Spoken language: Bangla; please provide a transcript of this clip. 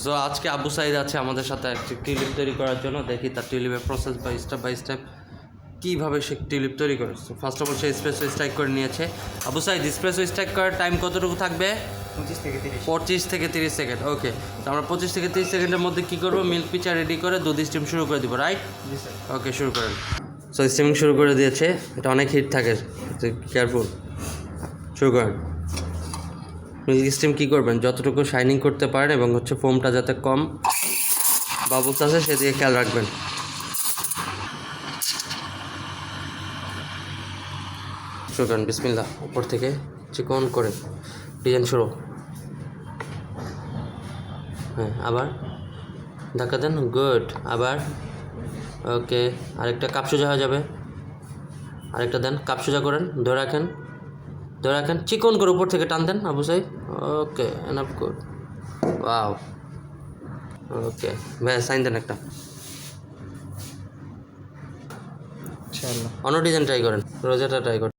সো আজকে আবু সাইদ আছে আমাদের সাথে একটি টিউলিপ তৈরি করার জন্য। দেখি তার টিউলিপের প্রসেস বাই স্টেপ কীভাবে সে টিউলিপ তৈরি করে। So first of all say espresso strike করে নিয়েছে। আবু সাইদ, স্প্রেসো স্ট্রাইক করার টাইম কতটুকু থাকবে? 25 থেকে 30 সেকেন্ড। ওকে, তো আমরা 25 থেকে 30 সেকেন্ডের মধ্যে কী করবো, মিল্ক পিচা রেডি করে দুধ স্টিম শুরু করে দিব, রাইট? ওকে, শুরু করেন। সো স্টিমিং শুরু করে দিয়েছে, এটা অনেক হিট থাকে, কেয়ারফুল। শুরু করেন। মিল্ক স্টিম কী করবেন, যতটুকু শাইনিং করতে পারেন এবং হচ্ছে ফোমটা যাতে কম বাবলস আছে সেদিকে খেয়াল রাখবেন। শুরু করেন, বিসমিল্লাহ। উপর থেকে চিকন করে ডিজাইন শুরু। হ্যাঁ, আবার ধাক্কা দেন, গুড। আবার ওকে, আরেকটা কাপ সোজা হয়ে যাবে। আরেকটা দেন, কাপ সোজা করেন, ধরে রাখেন, ধরে রাখেন, চিকন করে উপর থেকে টান দেন আবু সাইদ। ওকে, এনাফ, গুড, ওয়াও। ওকে ভাই, সাইন দেন একটা। অন্য ডিজাইন ট্রাই করেন, রোজাটা ট্রাই করেন।